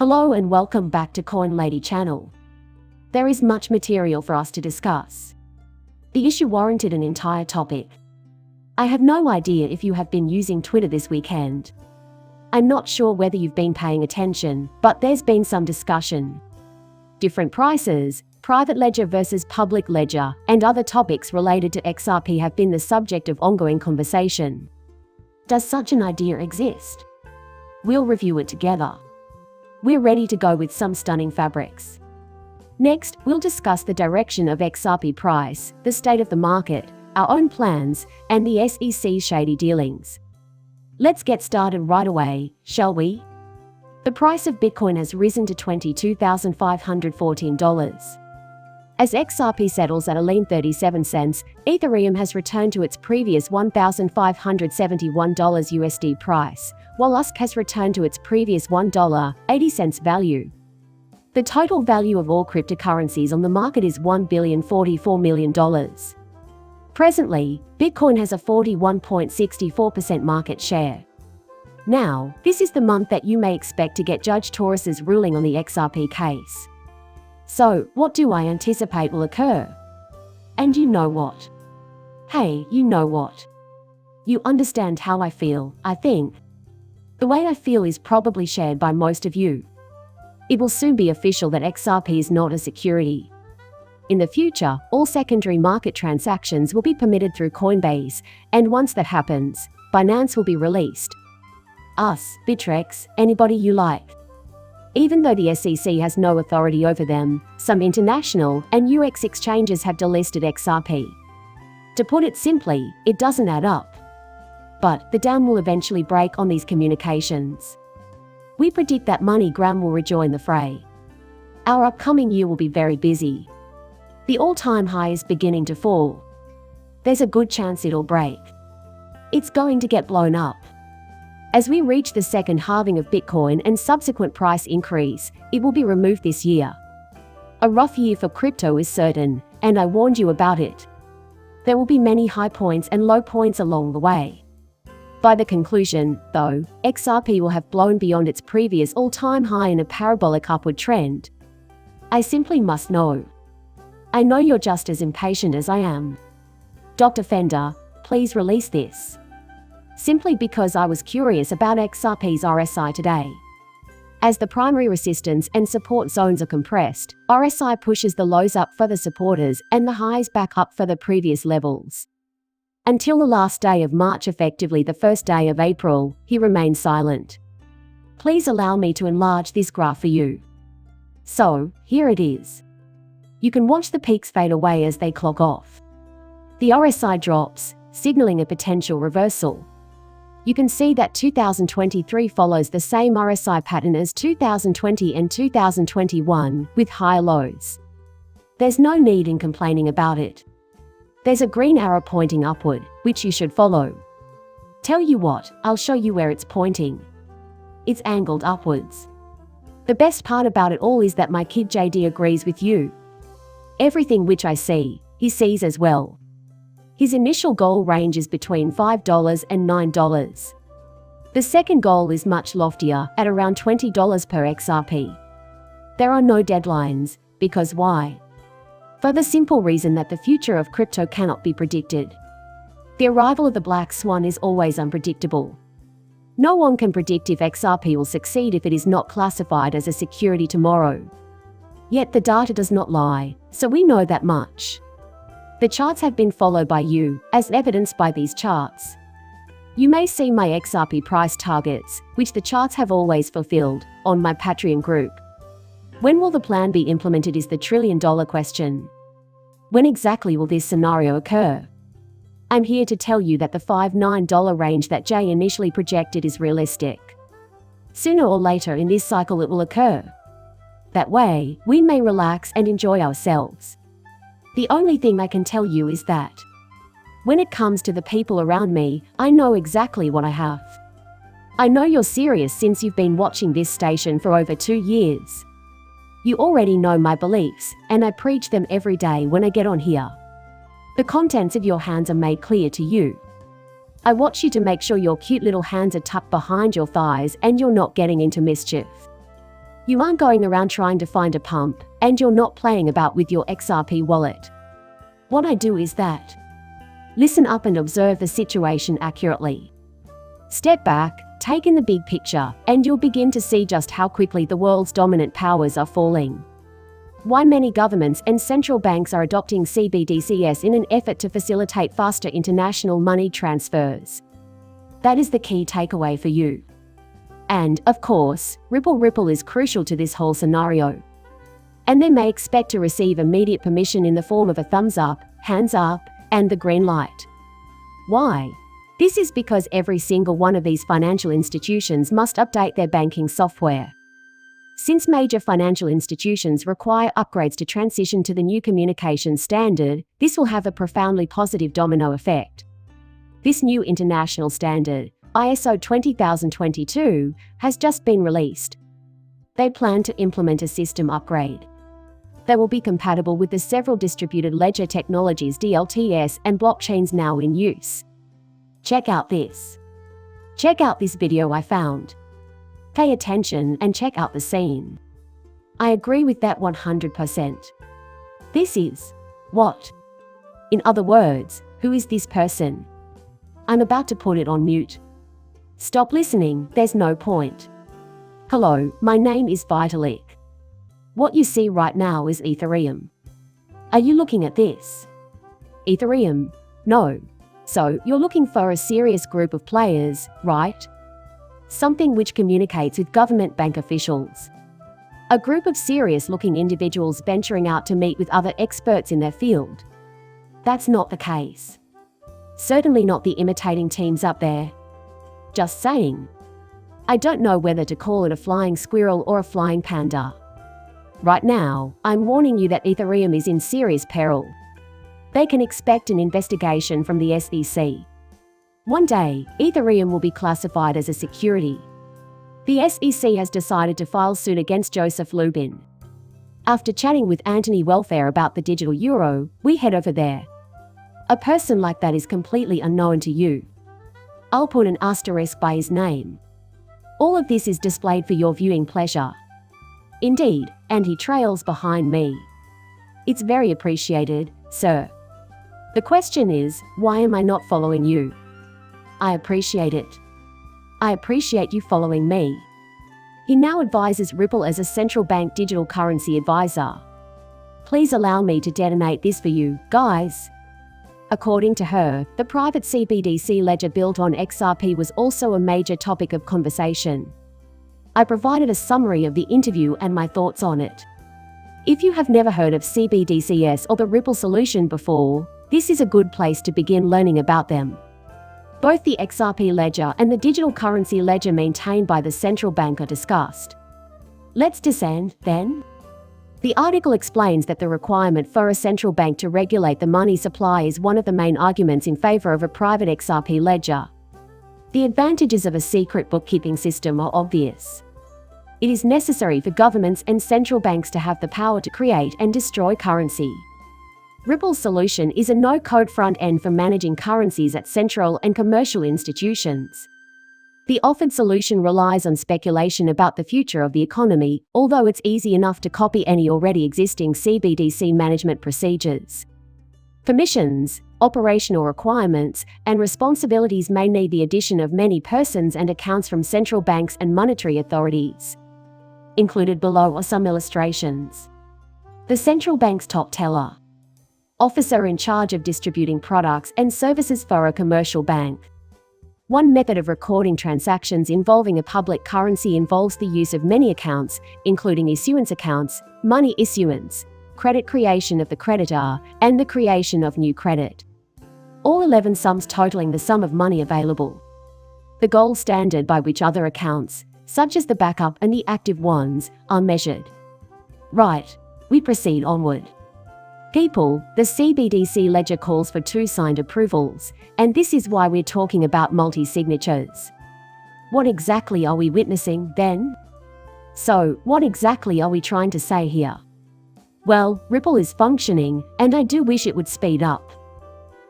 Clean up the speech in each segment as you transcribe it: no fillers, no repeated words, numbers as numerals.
Hello and welcome back to Coin Lady channel. There is much material for us to discuss. The issue warranted an entire topic. I have no idea if you have been using Twitter this weekend. I'm not sure whether you've been paying attention, but there's been some discussion. Different prices, private ledger versus public ledger, and other topics related to XRP have been the subject of ongoing conversation. Does such an idea exist? We'll review it together. We're ready to go with some stunning fabrics. Next, we'll discuss the direction of XRP price, the state of the market, our own plans, and the SEC's shady dealings. Let's get started right away, shall we? The price of Bitcoin has risen to $22,514. As XRP settles at a lean 37 cents, Ethereum has returned to its previous $1,571 USD price, while USD has returned to its previous $1.80 value. The total value of all cryptocurrencies on the market is $1,044 million. Presently, Bitcoin has a 41.64% market share. Now, this is the month that you may expect to get Judge Taurus's ruling on the XRP case. So, what do I anticipate will occur? And you know what? Hey, you know what? You understand how I feel, I think. The way I feel is probably shared by most of you. It will soon be official that XRP is not a security. In the future, all secondary market transactions will be permitted through Coinbase, and once that happens, Binance will be released. Us, Bittrex, anybody you like. Even though the SEC has no authority over them, some international and UX exchanges have delisted XRP. To put it simply, it doesn't add up. But the dam will eventually break on these communications. We predict that MoneyGram will rejoin the fray. Our upcoming year will be very busy. The all-time high is beginning to fall. There's a good chance it'll break. It's going to get blown up. As we reach the second halving of Bitcoin and subsequent price increase, it will be removed this year. A rough year for crypto is certain, and I warned you about it. There will be many high points and low points along the way. By the conclusion, though, XRP will have blown beyond its previous all-time high in a parabolic upward trend. I simply must know. I know you're just as impatient as I am. Dr. Fender, please release this. Simply because I was curious about XRP's RSI today. As the primary resistance and support zones are compressed, RSI pushes the lows up for the supporters and the highs back up for the previous levels. Until the last day of March, effectively the first day of April, he remained silent. Please allow me to enlarge this graph for you. So, here it is. You can watch the peaks fade away as they clock off. The RSI drops, signaling a potential reversal. You can see that 2023 follows the same RSI pattern as 2020 and 2021, with higher lows. There's no need in complaining about it. There's a green arrow pointing upward, which you should follow. Tell you what, I'll show you where it's pointing. It's angled upwards. The best part about it all is that my kid JD agrees with you. Everything which I see, he sees as well. His initial goal range is between $5 and $9. The second goal is much loftier, at around $20 per XRP. There are no deadlines, because why? For the simple reason that the future of crypto cannot be predicted. The arrival of the black swan is always unpredictable. No one can predict if XRP will succeed if it is not classified as a security tomorrow. Yet the data does not lie, so we know that much. The charts have been followed by you, as evidenced by these charts. You may see my XRP price targets, which the charts have always fulfilled, on my Patreon group. When will the plan be implemented is the trillion-dollar question. When exactly will this scenario occur? I'm here to tell you that the $5-9 range that Jay initially projected is realistic. Sooner or later in this cycle it will occur. That way, we may relax and enjoy ourselves. The only thing I can tell you is that when it comes to the people around me, I know exactly what I have. I know you're serious since you've been watching this station for over 2 years. You already know my beliefs, and I preach them every day when I get on here. The contents of your hands are made clear to you. I watch you to make sure your cute little hands are tucked behind your thighs and you're not getting into mischief. You aren't going around trying to find a pump, and you're not playing about with your XRP wallet. What I do is that. Listen up and observe the situation accurately. Step back, take in the big picture, and you'll begin to see just how quickly the world's dominant powers are falling. Why many governments and central banks are adopting Cbdcs in an effort to facilitate faster international money transfers. That is the key takeaway for you. And, of course, Ripple is crucial to this whole scenario. And they may expect to receive immediate permission in the form of a thumbs up, hands up, and the green light. Why? This is because every single one of these financial institutions must update their banking software. Since major financial institutions require upgrades to transition to the new communications standard, this will have a profoundly positive domino effect. This new international standard, ISO 20022, has just been released. They plan to implement a system upgrade. They will be compatible with the several distributed ledger technologies DLTs and blockchains now in use. Check out this. Check out this video I found. Pay attention and check out the scene. I agree with that 100%. This is what? In other words, who is this person? I'm about to put it on mute. Stop listening, there's no point. Hello, my name is Vitalik. What you see right now is Ethereum. Are you looking at this? Ethereum? No. So, you're looking for a serious group of players, right? Something which communicates with government bank officials. A group of serious-looking individuals venturing out to meet with other experts in their field. That's not the case. Certainly not the imitating teams up there. Just saying. I don't know whether to call it a flying squirrel or a flying panda. Right now, I'm warning you that Ethereum is in serious peril. They can expect an investigation from the SEC. One day, Ethereum will be classified as a security. The SEC has decided to file suit against Joseph Lubin. After chatting with Anthony Welfare about the digital euro, we head over there. A person like that is completely unknown to you. I'll put an asterisk by his name. All of this is displayed for your viewing pleasure. Indeed, and he trails behind me. It's very appreciated, sir. The question is, why am I not following you? I appreciate it. I appreciate you following me. He now advises Ripple as a central bank digital currency advisor. Please allow me to detonate this for you, guys. According to her, the private Cbdc ledger built on XRP was also a major topic of conversation. I provided a summary of the interview and my thoughts on it. If you have never heard of Cbdcs or the Ripple solution before, this is a good place to begin learning about them. Both the XRP ledger and the digital currency ledger maintained by the central bank are discussed. Let's descend, then. The article explains that the requirement for a central bank to regulate the money supply is one of the main arguments in favor of a private XRP ledger. The advantages of a secret bookkeeping system are obvious. It is necessary for governments and central banks to have the power to create and destroy currency. Ripple's solution is a no-code front end for managing currencies at central and commercial institutions. The offered solution relies on speculation about the future of the economy, although it's easy enough to copy any already existing Cbdc management procedures. Permissions, operational requirements, and responsibilities may need the addition of many persons and accounts from central banks and monetary authorities. Included below are some illustrations. The central bank's top teller. Officer in charge of distributing products and services for a commercial bank. One method of recording transactions involving a public currency involves the use of many accounts, including issuance accounts, money issuance, credit creation of the creditor, and the creation of new credit. All 11 sums totaling the sum of money available. The gold standard by which other accounts, such as the backup and the active ones, are measured. Right, we proceed onward. People, the Cbdc ledger calls for 2 signed approvals, and this is why we're talking about multi-signatures. What exactly are we witnessing, then? So, what exactly are we trying to say here? Well, Ripple is functioning, and I do wish it would speed up.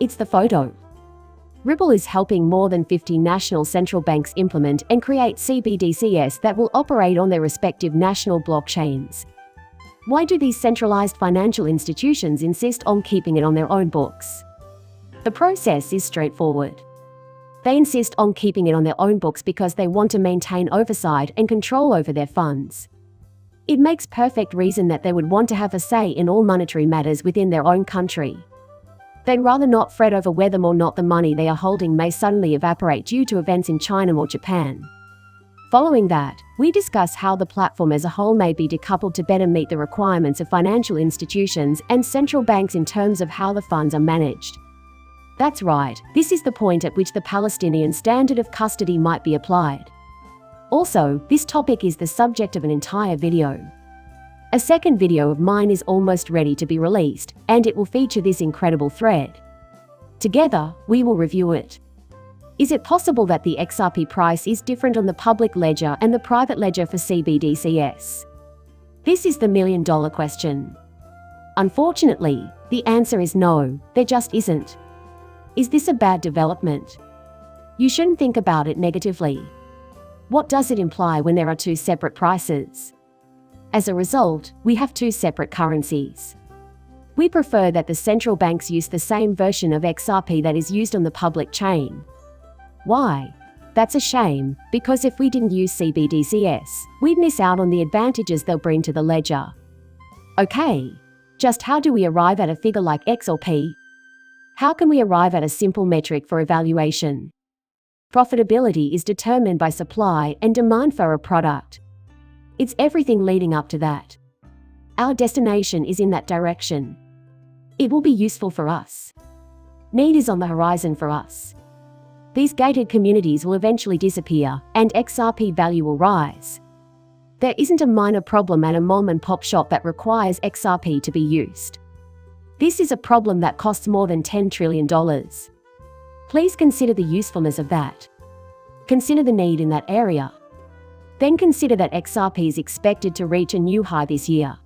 It's the photo. Ripple is helping more than 50 national central banks implement and create Cbdcs that will operate on their respective national blockchains. Why do these centralized financial institutions insist on keeping it on their own books? The process is straightforward. They insist on keeping it on their own books because they want to maintain oversight and control over their funds. It makes perfect reason that they would want to have a say in all monetary matters within their own country. They'd rather not fret over whether or not the money they are holding may suddenly evaporate due to events in China or Japan. Following that, we discuss how the platform as a whole may be decoupled to better meet the requirements of financial institutions and central banks in terms of how the funds are managed. That's right, this is the point at which the Palestinian standard of custody might be applied. Also, this topic is the subject of an entire video. A second video of mine is almost ready to be released, and it will feature this incredible thread. Together, we will review it. Is it possible that the XRP price is different on the public ledger and the private ledger for Cbdcs? This is the million-dollar question. Unfortunately, the answer is no, there just isn't. Is this a bad development? You shouldn't think about it negatively. What does it imply when there are two separate prices? As a result, we have two separate currencies. We prefer that the central banks use the same version of XRP that is used on the public chain. Why? That's a shame, because if we didn't use Cbdcs, we'd miss out on the advantages they'll bring to the ledger. Okay, just how do we arrive at a figure like X or P? How can we arrive at a simple metric for evaluation? Profitability is determined by supply and demand for a product. It's everything leading up to that. Our destination is in that direction. It will be useful for us. Need is on the horizon for us. These gated communities will eventually disappear, and XRP value will rise. There isn't a minor problem at a mom-and-pop shop that requires XRP to be used. This is a problem that costs more than $10 trillion. Please consider the usefulness of that. Consider the need in that area. Then consider that XRP is expected to reach a new high this year.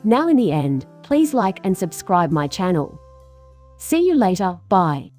Now in the end, please like and subscribe my channel. See you later, bye.